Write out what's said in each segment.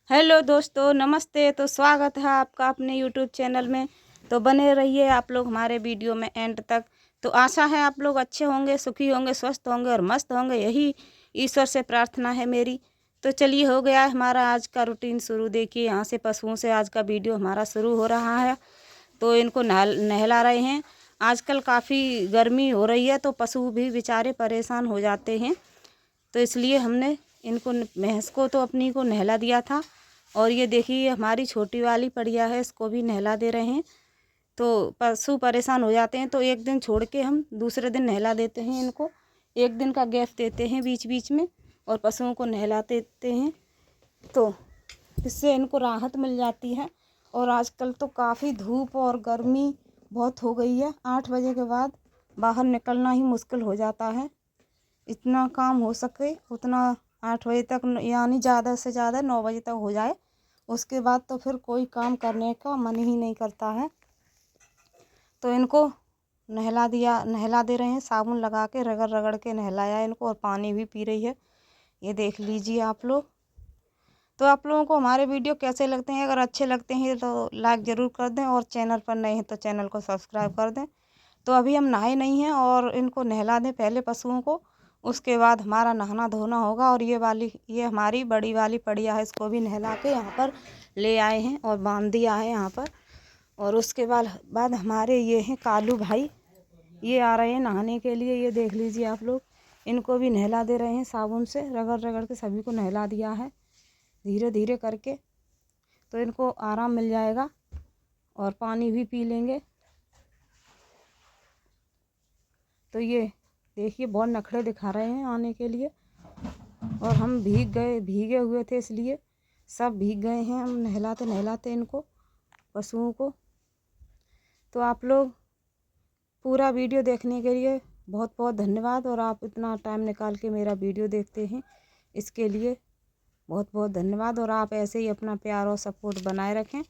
Hello दोस्तों, नमस्ते। तो स्वागत है आपका अपने यूट्यूब चैनल में। तो बने रहिए आप लोग हमारे वीडियो में एंड तक। तो आशा है आप लोग अच्छे होंगे, सुखी होंगे, स्वस्थ होंगे और मस्त होंगे, यही ईश्वर से प्रार्थना है मेरी। तो चलिए, हो गया है हमारा आज का रूटीन शुरू। देखिए, यहाँ से पशुओं से आज का वीडियो हमारा शुरू हो रहा है। तो इनको नहला रहे हैं। आजकल काफ़ी गर्मी हो रही है तो पशु भी बेचारे परेशान हो जाते हैं। तो इसलिए हमने इनको भैंस को तो अपनी को नहला दिया था। और ये देखिए, हमारी छोटी वाली पड़िया है, इसको भी नहला दे रहे हैं। तो पशु परेशान हो जाते हैं तो एक दिन छोड़ के हम दूसरे दिन नहला देते हैं इनको। एक दिन का गैप देते हैं बीच बीच में और पशुओं को नहला देते हैं। तो इससे इनको राहत मिल जाती है। और आजकल तो काफ़ी धूप और गर्मी बहुत हो गई है। 8 बजे के बाद बाहर निकलना ही मुश्किल हो जाता है। इतना काम हो सके उतना 8 बजे तक, यानी ज़्यादा से ज़्यादा 9 बजे तक हो जाए। उसके बाद तो फिर कोई काम करने का मन ही नहीं करता है। तो इनको नहला दे रहे हैं, साबुन लगा के रगड़ रगड़ के नहलाया इनको। और पानी भी पी रही है, ये देख लीजिए आप लोग। तो आप लोगों को हमारे वीडियो कैसे लगते हैं? अगर अच्छे लगते हैं तो लाइक ज़रूर कर दें, और चैनल पर नए हैं तो चैनल को सब्सक्राइब कर दें। तो अभी हम नहाए नहीं हैं और इनको नहला दें पहले पशुओं को, उसके बाद हमारा नहाना धोना होगा। और ये हमारी बड़ी वाली पड़िया है, इसको भी नहला के यहाँ पर ले आए हैं और बांध दिया है यहाँ पर। और उसके बाद हमारे ये हैं कालू भाई, ये आ रहे हैं नहाने के लिए। ये देख लीजिए आप लोग, इनको भी नहला दे रहे हैं साबुन से, रगड़ रगड़ के सभी को नहला दिया है धीरे धीरे करके। तो इनको आराम मिल जाएगा और पानी भी पी लेंगे। तो ये देखिए, बहुत नखरे दिखा रहे हैं आने के लिए। और हम भीगे हुए थे, इसलिए सब भीग गए हैं। हम नहलाते इनको, पशुओं को। तो आप लोग पूरा वीडियो देखने के लिए बहुत बहुत धन्यवाद। और आप इतना टाइम निकाल के मेरा वीडियो देखते हैं, इसके लिए बहुत बहुत धन्यवाद। और आप ऐसे ही अपना प्यार और सपोर्ट बनाए रखें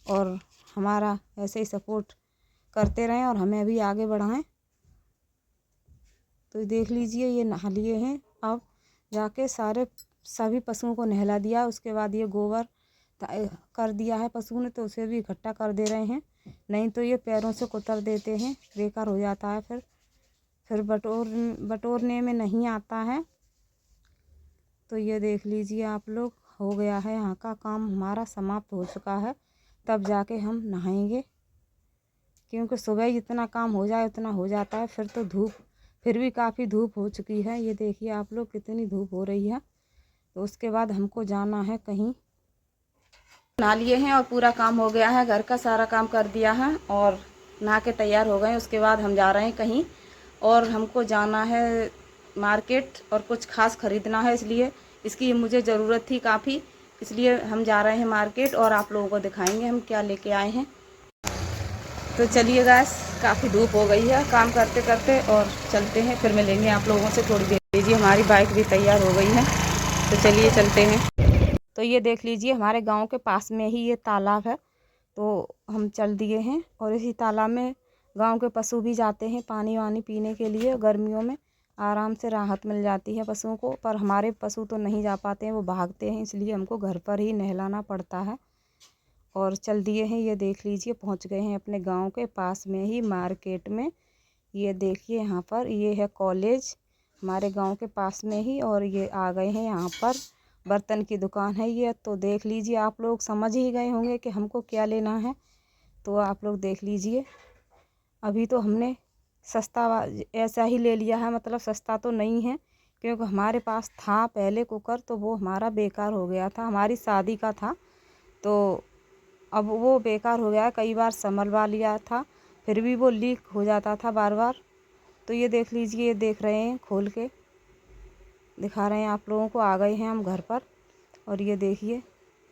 और हमारा ऐसे ही सपोर्ट करते रहें और हमें भी आगे बढ़ाएं। तो देख लीजिए, ये नहा लिए हैं। अब जाके सभी पशुओं को नहला दिया। उसके बाद ये गोबर कर दिया है पशु ने, तो उसे भी इकट्ठा कर दे रहे हैं। नहीं तो ये पैरों से कुतर देते हैं, बेकार हो जाता है। फिर बटोरने में नहीं आता है। तो ये देख लीजिए आप लोग, हो गया है यहाँ का काम हमारा, समाप्त हो चुका है। तब जाके हम नहाएंगे, क्योंकि सुबह जितना काम हो जाए उतना हो जाता है। फिर भी काफ़ी धूप हो चुकी है। ये देखिए आप लोग, कितनी धूप हो रही है। तो उसके बाद हमको जाना है कहीं। नहा लिए हैं और पूरा काम हो गया है, घर का सारा काम कर दिया है और नहा के तैयार हो गए। उसके बाद हम जा रहे हैं कहीं, और हमको जाना है मार्केट और कुछ खास ख़रीदना है। इसलिए इसकी मुझे ज़रूरत थी काफ़ी, इसलिए हम जा रहे हैं मार्केट और आप लोगों को दिखाएंगे हम क्या लेके आए हैं। तो चलिए गाइस, काफ़ी धूप हो गई है काम करते करते, और चलते हैं, फिर मिलेंगे आप लोगों से थोड़ी देर। लीजिए, हमारी बाइक भी तैयार हो गई है, तो चलिए चलते हैं। तो ये देख लीजिए, हमारे गांव के पास में ही ये तालाब है। तो हम चल दिए हैं और इसी तालाब में गांव के पशु भी जाते हैं पानी वानी पीने के लिए। गर्मियों में आराम से राहत मिल जाती है पशुओं को, पर हमारे पशु तो नहीं जा पाते हैं, वो भागते हैं, इसलिए हमको घर पर ही नहलाना पड़ता है। और चल दिए हैं, ये देख लीजिए, पहुंच गए हैं अपने गांव के पास में ही मार्केट में। ये देखिए, यहाँ पर ये है कॉलेज हमारे गांव के पास में ही। और ये आ गए हैं यहाँ पर, बर्तन की दुकान है ये। तो देख लीजिए, आप लोग समझ ही गए होंगे कि हमको क्या लेना है। तो आप लोग देख लीजिए, अभी तो हमने सस्ता ऐसा ही ले लिया है, मतलब सस्ता तो नहीं है, क्योंकि हमारे पास था पहले कुकर, तो वो हमारा बेकार हो गया था, हमारी शादी का था। तो अब वो बेकार हो गया, कई बार संभलवा लिया था, फिर भी वो लीक हो जाता था बार बार। तो ये देख लीजिए, ये देख रहे हैं, खोल के दिखा रहे हैं आप लोगों को। आ गए हैं हम घर पर, और ये देखिए,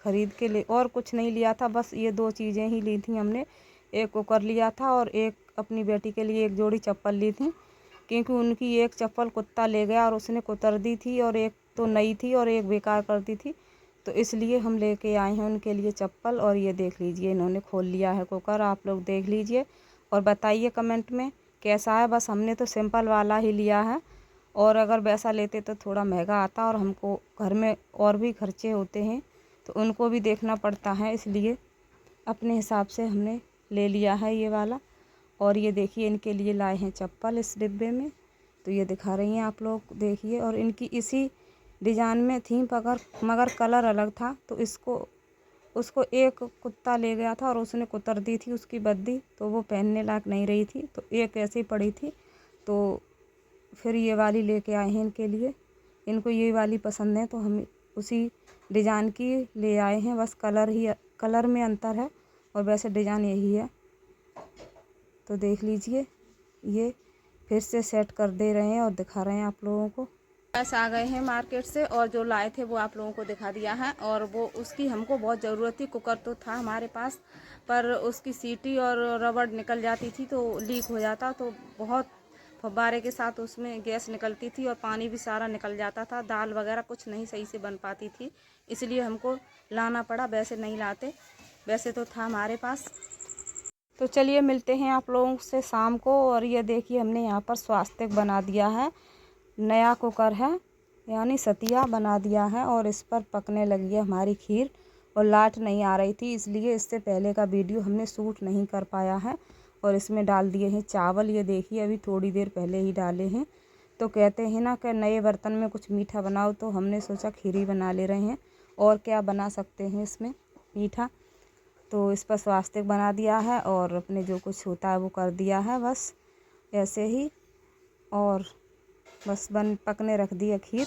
ख़रीद के ले, और कुछ नहीं लिया था, बस ये 2 चीज़ें ही ली थी हमने। एक कुकर लिया था और एक अपनी बेटी के लिए एक जोड़ी चप्पल ली थी, क्योंकि उनकी एक चप्पल कुत्ता ले गया और उसने कुतर दी थी, और एक तो नई थी और एक बेकार कर दी थी। तो इसलिए हम लेके आए हैं उनके लिए चप्पल। और ये देख लीजिए, इन्होंने खोल लिया है कुकर, आप लोग देख लीजिए और बताइए कमेंट में कैसा है। बस हमने तो सिंपल वाला ही लिया है, और अगर वैसा लेते तो थोड़ा महंगा आता और हमको घर में और भी खर्चे होते हैं, तो उनको भी देखना पड़ता है, इसलिए अपने हिसाब से हमने ले लिया है ये वाला। और ये देखिए इनके लिए लाए हैं चप्पल इस डिब्बे में, तो ये दिखा रही हैं आप लोग देखिए। और इनकी इसी डिजाइन में थी मगर कलर अलग था, तो उसको एक कुत्ता ले गया था और उसने कुतर दी थी उसकी बद्दी, तो वो पहनने लायक नहीं रही थी, तो एक ऐसे ही पड़ी थी। तो फिर ये वाली लेके आए हैं इनके लिए। इनको ये वाली पसंद है तो हम उसी डिज़ाइन की ले आए हैं, बस कलर में अंतर है और वैसे डिज़ाइन यही है। तो देख लीजिए, ये फिर से सेट कर दे रहे हैं और दिखा रहे हैं आप लोगों को। बस आ गए हैं मार्केट से और जो लाए थे वो आप लोगों को दिखा दिया है। और वो उसकी हमको बहुत ज़रूरत थी। कुकर तो था हमारे पास, पर उसकी सीटी और रबड़ निकल जाती थी तो लीक हो जाता, तो बहुत फव्वारे के साथ उसमें गैस निकलती थी और पानी भी सारा निकल जाता था। दाल वगैरह कुछ नहीं सही से बन पाती थी, इसलिए हमको लाना पड़ा। वैसे नहीं लाते, वैसे तो था हमारे पास। तो चलिए मिलते हैं आप लोगों से शाम को। और ये देखिए हमने यहाँ पर स्वास्तिक बना दिया है, नया कुकर है यानी सतिया बना दिया है और इस पर पकने लगी है हमारी खीर। और लाइट नहीं आ रही थी, इसलिए इससे पहले का वीडियो हमने शूट नहीं कर पाया है। और इसमें डाल दिए हैं चावल, ये देखिए अभी थोड़ी देर पहले ही डाले हैं। तो कहते हैं ना कि नए बर्तन में कुछ मीठा बनाओ, तो हमने सोचा खीर ही बना ले रहे हैं, और क्या बना सकते हैं इसमें मीठा। तो इस पर स्वास्तिक बना दिया है और अपने जो कुछ होता है वो कर दिया है, बस ऐसे ही। और बस पकने रख दिया खीर।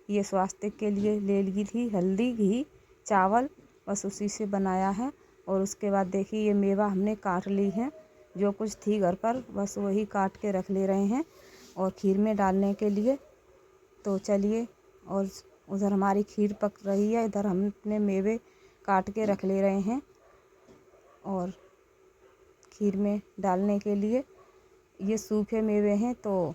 ये स्वास्तिक के लिए ले ली थी हल्दी, घी, चावल, बस उसी से बनाया है। और उसके बाद देखिए ये मेवा हमने काट ली है, जो कुछ थी घर पर बस वही काट के रख ले रहे हैं और खीर में डालने के लिए। तो चलिए, और उधर हमारी खीर पक रही है, इधर हम अपने मेवे काट के रख ले रहे हैं और खीर में डालने के लिए। ये सूखे मेवे हैं, तो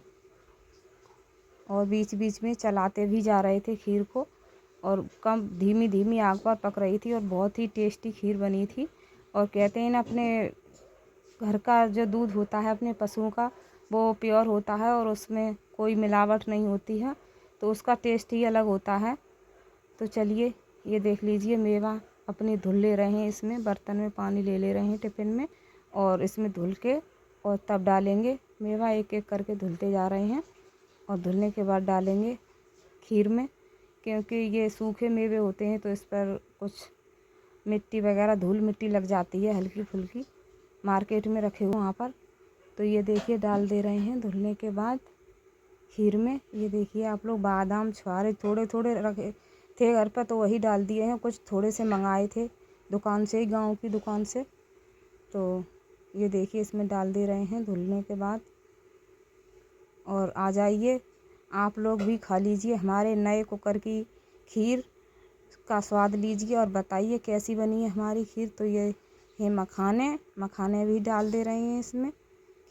और बीच बीच में चलाते भी जा रहे थे खीर को, और कम धीमी धीमी आग पर पक रही थी और बहुत ही टेस्टी खीर बनी थी। और कहते हैं ना, अपने घर का जो दूध होता है अपने पशुओं का, वो प्योर होता है और उसमें कोई मिलावट नहीं होती है, तो उसका टेस्ट ही अलग होता है। तो चलिए ये देख लीजिए, मेवा अपनी धुल ले रहे हैं, इसमें बर्तन में पानी ले ले रहे हैं टिफ़िन में, और इसमें धुल के और तब डालेंगे मेवा। एक एक करके धुलते जा रहे हैं और धुलने के बाद डालेंगे खीर में, क्योंकि ये सूखे मेवे होते हैं तो इस पर कुछ मिट्टी वगैरह धूल मिट्टी लग जाती है हल्की फुल्की, मार्केट में रखे हुए वहाँ पर। तो ये देखिए डाल दे रहे हैं धुलने के बाद खीर में। ये देखिए आप लोग, बादाम छुहारे थोड़े थोड़े रखे थे घर पर तो वही डाल दिए हैं, कुछ थोड़े से मंगाए थे दुकान से ही, गांव की दुकान से। तो ये देखिए इसमें डाल दे रहे हैं धुलने के बाद। और आ जाइए आप लोग भी खा लीजिए हमारे नए कुकर की खीर का स्वाद लीजिए और बताइए कैसी बनी है हमारी खीर। तो ये मखाने भी डाल दे रहे हैं इसमें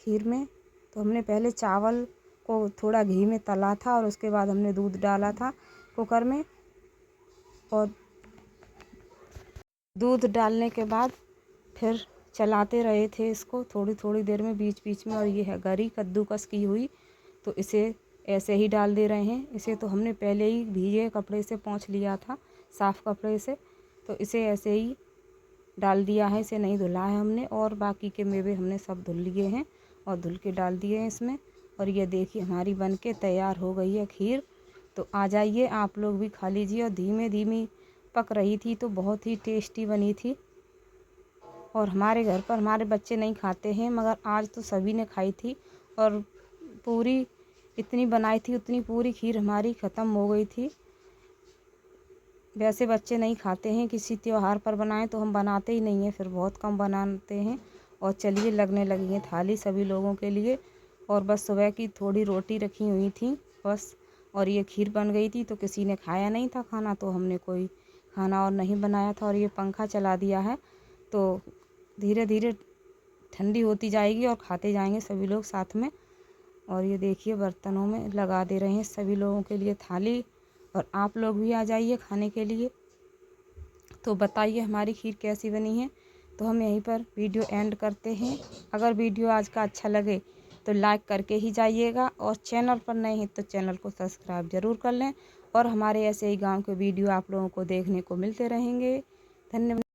खीर में। तो हमने पहले चावल को थोड़ा घी में तला था और उसके बाद हमने दूध डाला था कुकर में, और दूध डालने के बाद फिर चलाते रहे थे इसको थोड़ी थोड़ी देर में बीच बीच में। और ये है गरी कद्दूकस की हुई, तो इसे ऐसे ही डाल दे रहे हैं। इसे तो हमने पहले ही भीगे कपड़े से पोंछ लिया था, साफ़ कपड़े से, तो इसे ऐसे ही डाल दिया है, इसे नहीं धुला है हमने। और बाकी के मेवे हमने सब धुल लिए हैं और धुल के डाल दिए हैं इसमें। और ये देखिए हमारी बनके तैयार हो गई है खीर। तो आ जाइए आप लोग भी खा लीजिए। और धीमे धीमी पक रही थी तो बहुत ही टेस्टी बनी थी। और हमारे घर पर हमारे बच्चे नहीं खाते हैं, मगर आज तो सभी ने खाई थी और पूरी इतनी बनाई थी उतनी पूरी खीर हमारी ख़त्म हो गई थी। वैसे बच्चे नहीं खाते हैं, किसी त्योहार पर बनाएं तो हम बनाते ही नहीं हैं, फिर बहुत कम बनाते हैं। और चलिए लगने लगी है थाली सभी लोगों के लिए। और बस सुबह की थोड़ी रोटी रखी हुई थी बस, और ये खीर बन गई थी, तो किसी ने खाया नहीं था खाना, तो हमने कोई खाना और नहीं बनाया था। और ये पंखा चला दिया है, तो धीरे धीरे ठंडी होती जाएगी और खाते जाएंगे सभी लोग साथ में। और ये देखिए बर्तनों में लगा दे रहे हैं सभी लोगों के लिए थाली, और आप लोग भी आ जाइए खाने के लिए। तो बताइए हमारी खीर कैसी बनी है। तो हम यहीं पर वीडियो एंड करते हैं। अगर वीडियो आज का अच्छा लगे तो लाइक करके ही जाइएगा, और चैनल पर नए हैं तो चैनल को सब्सक्राइब ज़रूर कर लें और हमारे ऐसे ही गांव के वीडियो आप लोगों को देखने को मिलते रहेंगे। धन्यवाद।